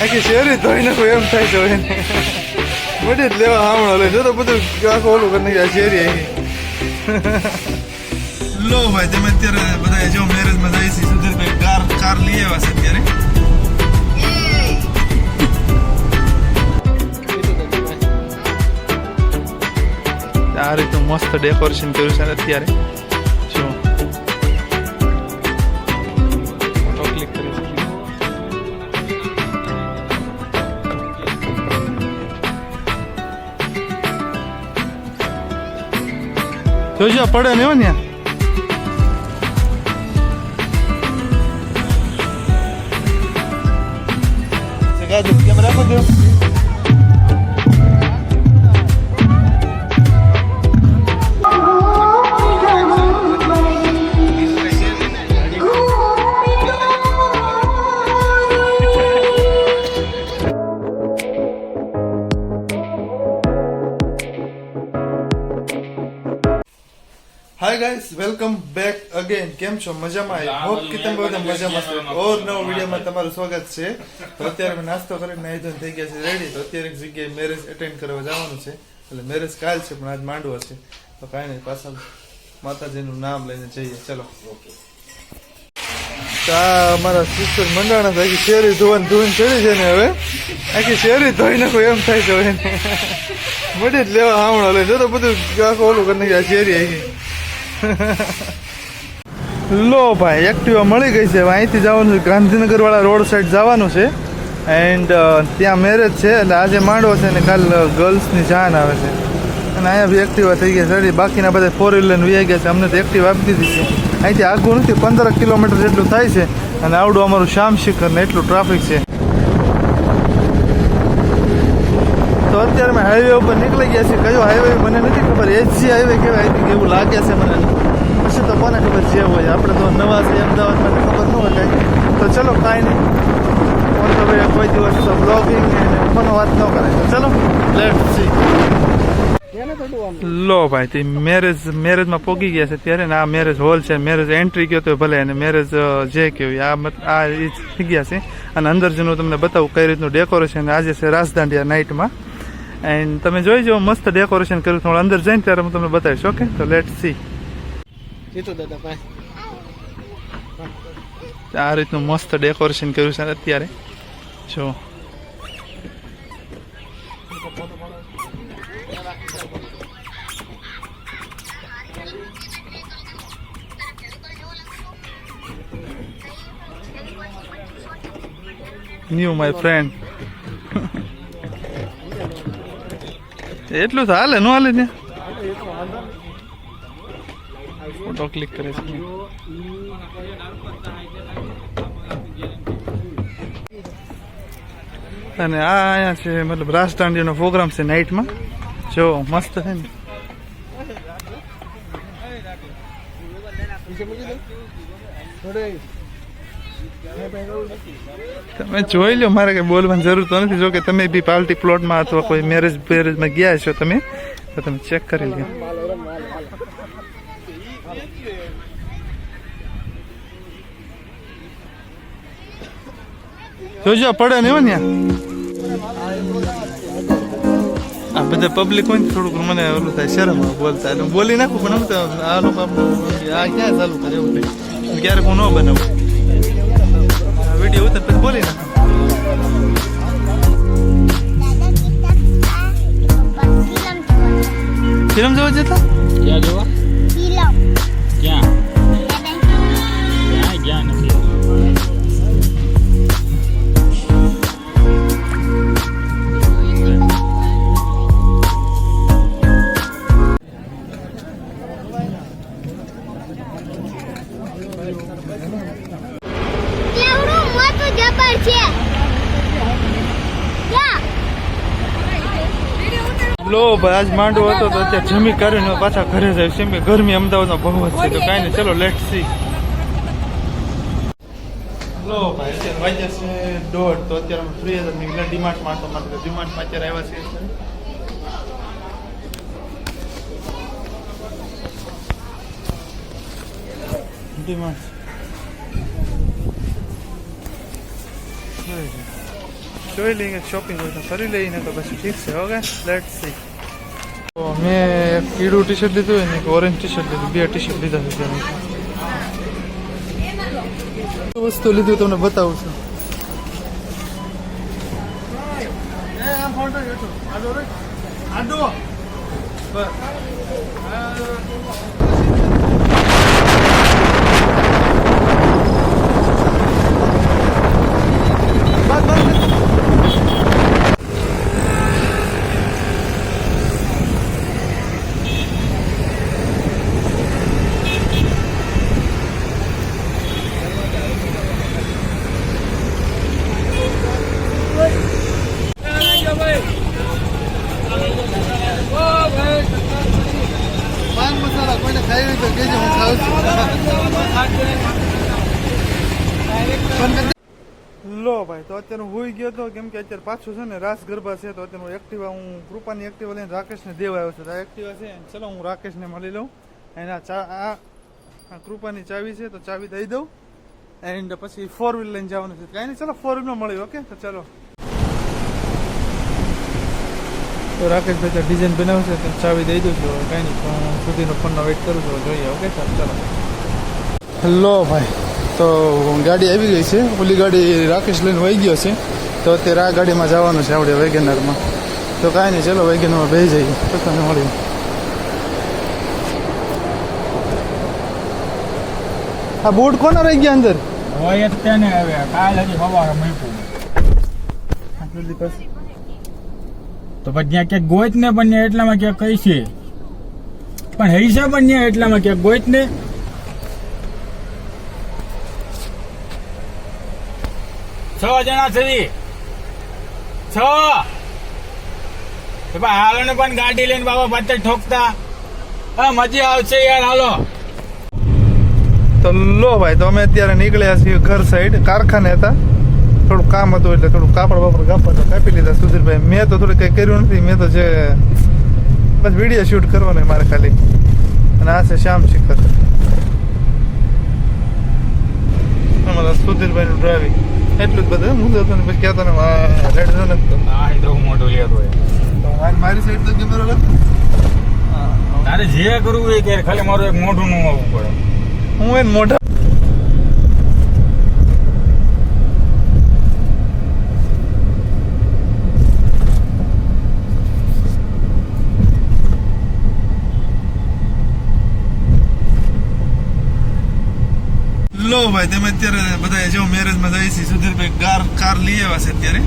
આખી શેરી ધોઈ નાખો એમ થાય છે એને મોટી જ લેવા સાંભળો લે જો તો બધું આખું ઓલું કરી નાખ્યું શેરી આવી લો ભાઈ તમે અત્યારે બધા જો મેરેજમાં જાય છે સુધીરભાઈ કાર લઈ આવ્યા છે અત્યારે આ રીતનું મસ્ત ડેકોરેશન કર્યું છે અત્યારે જો ફોટો ક્લિક કરી જોજો પડે ને હો ત્યાં કેમેરા માં જો hi guys welcome back again came छो मजामा आई होप कि તમે બધા મજામાં છો ઓર નવો વિડિયોમાં તમારું સ્વાગત છે તો અત્યારે મેં નાસ્તો કરીને નાઈ ધોઈને થઈ ગયા છે રેડી તો અત્યારે એક જગ્યાએ મેરેજ અટેન્ડ કરવા જવાનું છે એટલે મેરેજ કાલ છે પણ આજ માંડવો છે તો કાંઈ નહીં પાછા માતાજીનું નામ લઈને જઈએ ચલો ઓકે અમારા સિસ્ટર મંડાણા આખી શેરી ધોઈને ચડી છે ને હવે આખી શેરી ધોઈ નાખો એમ થાય છે એને મોટી જ લેવા સાંભળો લે જો તો બધું આખું ઓલું કરી નાખ્યું શેરી આવી લો ભાઈ એક્ટિવા મળી ગઈ છે અહીંથી જવાનું છે ગાંધીનગર વાળા રોડ સાઈડ જવાનું છે એન્ડ ત્યાં મેરેજ છે એટલે આજે માંડવો છે ને કાલ ગર્લ્સની જાન આવે છે અને અહીંયા બી એક્ટિવા થઈ ગયા છે બાકીના બધા 4 વ્હીલર વી ગયા છે અમને તો એક્ટિવા આપી દીધી છે અહીંથી આગળ નથી 15 કિલોમીટર જેટલું થાય છે અને આવડું અમારું શ્યામ શિખર ને એટલું ટ્રાફિક છે તો અત્યારે અમે હાઈવે ઉપર નીકળી ગયા છીએ કયો હાઈવે મને નથી ખબર એચસી હાઈવે કહેવાય એવું લાગે છે મને પછી તો કોને ખબર જે હોય આપણે તો નવા છે અમદાવાદમાં ખબર ન હોય કાંઈ તો ચલો કાંઈ નહીં હવે કોઈ દિવસ તો બ્લોગિંગ મને વાત ન કરાય તો ચલો લેટ્સ સી લો ભાઈ તે મેરેજમાં પોગી ગયા છે ત્યારે ને આ મેરેજ હોલ છે મેરેજ એન્ટ્રી કયો તો ભલે અને મેરેજ જે કહેવાય આ એ થઈ ગયા છે અને અંદર જેનું તમને બતાવું કઈ રીતનું ડેકોરેશન આજે છે રાજદાંડિયા નાઇટમાં એન્ડ તમે જોઈ જાઓ મસ્ત ડેકોરેશન કર્યું થોડું અંદર જઈને ત્યારે હું તમને બતાવીશ ઓકે તો લેટ સી આ રીતનું મસ્ત ડેકોરેશન કર્યું છે અત્યારે જો ન્યુ માય ફ્રેન્ડ એટલું તો હાલે ન હાલે ત્યાં ફોટો ક્લિક કરે છે અને આ અહીંયા છે મતલબ રાજદાંડીનો પ્રોગ્રામ છે નાઇટમાં જો મસ્ત છે ને તમે જોઈ લો મારે કઈ બોલવાની જરૂર તો નથી જો કે તમે બી પાર્ટી પ્લોટમાં અથવા કોઈ મેરેજમાં ગયા છો તમે તો તમે ચેક કરી લો જોજો પડે ને ત્યાં આ બધા પબ્લિક હોય થોડુંક મને ઓલું થાય શરમ બોલતા એટલે બોલી નાખું પણ આમ તો આ લોકો આ ક્યાં ચાલુ કરે એવું થાય ક્યારેક હું ન બનાવું વિડીયો ઉતર પછી બોલી નાખું ફિલ્મ જોવા જતા ક્યાં જોવા ક્યાં ક્યાં નથી લો ભાઈ આજ માંડવો હતો તો અત્યારે જમી કરીને પાછા ઘરે જાય છે કે ગરમી અમદાવાદમાં બહુ જ છે તો કાંઈ નહીં ચલો લેટ સી લો ભાઈ અત્યારે વાગ્યા છે 1:30 તો અત્યારે અમે ફ્રી હતા નીકળ્યા ડીમાર્ટમાં તો માત્ર ડીમાર્ટમાં અત્યારે આવ્યા છીએ ડીમાર્ટ જોઈ લઈએ શોપિંગ હોય તો કરી લઈને તો પછી ઠીક છે. Okay let's see. તો મેં એક કીડું ટી શર્ટ લીધું અને એક ઓરેન્જ ટી શર્ટ લીધું. 2 ટી શર્ટ લીધા છે. વસ્તુ લીધું તમને બતાવું છું. પાન મસાલા કોઈને ખાવી તો કહેજો, હું ખાઉં છું. લો ભાઈ, તો અત્યારે હું હોઈ ગયો હતો કેમ કે અત્યારે પાછું છે ને રાસ ગરબા છે. તો અત્યારે એક્ટિવા, હું કૃપાની એક્ટિવા લઈને રાકેશને દેવા આવ્યો છું. આ એક્ટિવા છે, ચલો હું રાકેશને મળી લઉં. એના આ કૃપાની ચાવી છે તો ચાવી દઈ દઉં એન્ડ પછી 4 વ્હીલ લઈને જવાનું છે. કાંઈ નહીં, ચલો 4 વ્હીલમાં મળી. ઓકે તો ચલો. તો રાકેશભાઈ ત્યાં ડિઝાઇન બનાવશે તો ચાવી દઈ દઉં છું. કાંઈ નહીં, હું સુધીનો ફોનનો વેઇટ કરું છું. જોઈએ. ઓકે ચાલો ચાલો. હેલો ભાઈ, તો ગાડી આવી ગઈ છે. ઓલી ગાડી રાકેશ લઈને વહી ગયો છે. તો અત્યારે આ ગાડીમાં જવાનું છે આપણે વેગેનરમાં. તો કાંઈ નહીં, ચલો વેગેનરમાં બેસી જઈએ તો તને મળી. આ બોર્ડ કોના રહી ગયા અંદર? હોય જ તેને હવે કાલ હજી સવારે મૂક્યું તો પછી ત્યાં ક્યાંક ગોઈત ને બન્યા એટલામાં ક્યાંક કઈ છે પણ હૈસા બન્યા એટલામાં ક્યાંક ગોઈત ને 6 જણા છે 6 હાલો ને પણ ગાડી લઈને બાબા પાછળ ઠોકતા મજા આવશે યાર. હાલો. તો લો ભાઈ, તો અમે અત્યારે નીકળ્યા છીએ ઘર સાઈડ. કારખાને હતા, થોડું કામ હતું એટલે થોડું કાપડ બાપડ કાપી લીધા સુધીરભાઈ. મેં તો થોડું કંઈ કર્યું નથી. મેં તો જે બસ વિડીયો શૂટ કરવાનો મારે ખાલી. અને આ છે શ્યામ શિખર, અમારા સુધીરભાઈનું ડ્રાઇવિંગ. એટલું જ બધું હું જતો ને પછી કહેતો ને રેડ જો નથી. હા એ તો મોટું લેતો મારી સાઈડ તો કેમેરો લખ. તારે જે કરવું એ કે ખાલી મારું એક મોઢું નું આવવું પડે. હું એને મોઢા લો ભાઈ, તમે અત્યારે બધા જો મેરેજમાં જાય છે. સુધીરભાઈ કાર લઈ આવ્યા છે અત્યારે.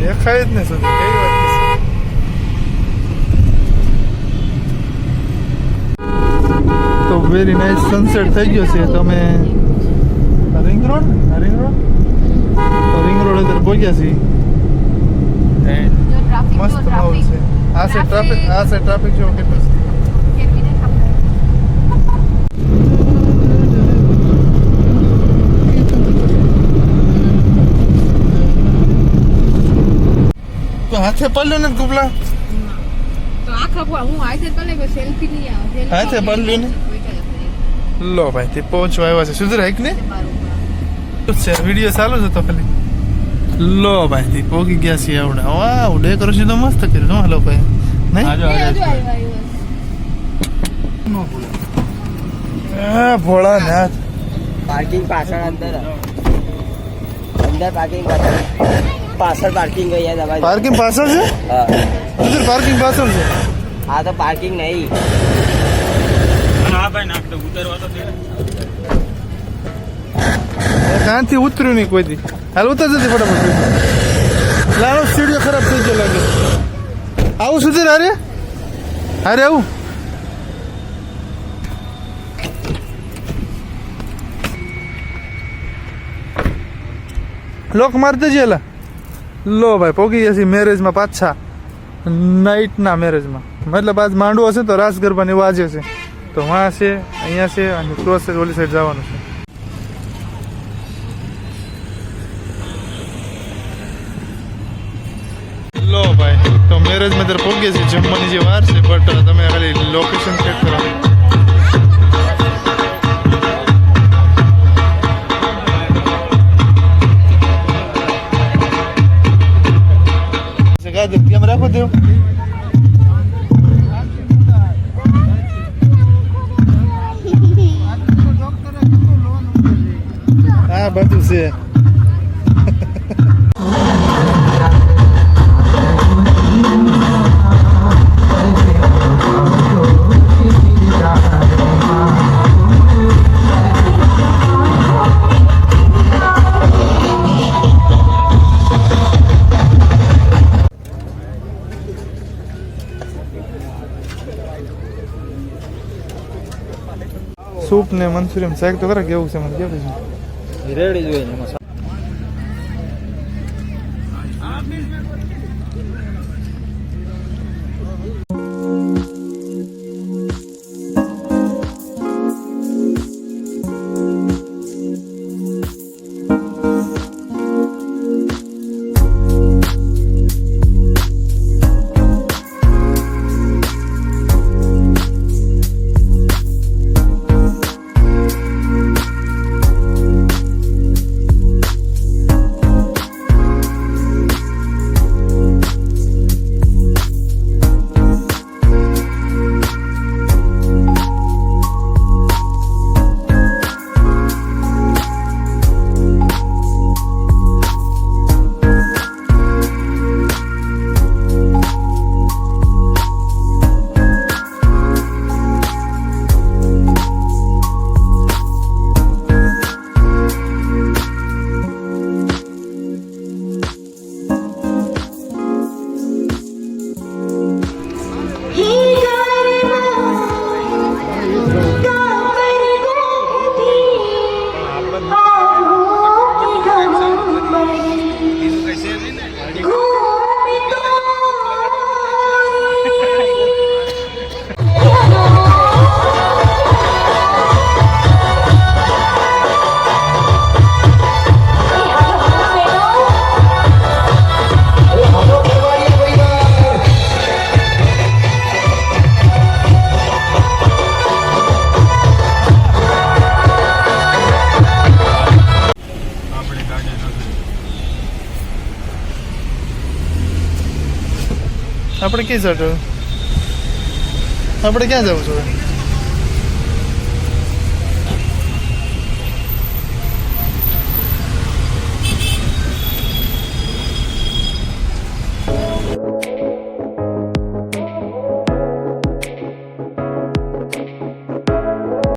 દેખાય જ ને સુધી કઈ વાત છે. તો વેરી નાઇસ સનસેટ થઈ ગયો છે. તમે રિંગ રોડ અત્યારે પહોંચ્યા છીએ. મસ્ત માહોલ છે. આ છે ટ્રાફિક જો કેટલું છે. તો હાથે પડ્યું ને ગુબલા, તો આખા હું હાથે પલે કે સેલ્ફી નહીં આવે. હાથે પડ્યું ને. લો ભાઈ, તે પહોંચવા આવ્યા છે સુધીર હાઈક ને. છે વિડીયો ચાલુ છે તો ખાલી. લો ભાઈ, તે પોગી ગયા છે આવડે. વાવ, ડેકોરેશન તો મસ્ત કર્યું હો લોકોએ. નહીં ભોળા નાથ. પાર્કિંગ પાછળ અંદર પાર્કિંગ પાછળ પાર્કિંગ ગઈ તમારી. પાર્કિંગ પાછળ છે? હા સુધીર પાર્કિંગ પાછળ છે. આ તો પાર્કિંગ નહીં. હા ભાઈ નાખ તો ઉતરવા તો દે. કાંથી ઉતર્યું નહીં કોઈ દી. હાલ ઉતર જતી ફટાફટ. લાલો સ્ટુડિયો ખરાબ થઈ ગયો લાગે. આવું સુધીર? અરે આવું લોક મારી દેજે. એલા લો ભાઈ, પોગી ગયા છીએ મેરેજમાં પાછા. નાઇટના મેરેજમાં, મતલબ આજ માંડવો હશે તો રાસ ગરબાની વાજે છે. તો વાં છે, અહીંયા છે અને ક્રોસ ઓલી સાઈડ જવાનું છે. લો ભાઈ, તો મેરેજ મેરેજમાં ત્યારે પહોંચીએ છીએ. જમવાની જે વાર છે બટ તમે ખાલી લોકેશન ચેક કરો. કેમ રાખો દેવ આ બધું છે. સૂપ ને મંચુરિયન શાક તો ખરા કેવું છે મને કેવું છે રેડી જોઈએ ને એમાં. આપણે કઈ સાઈડ આપણે ક્યાં જવું છું?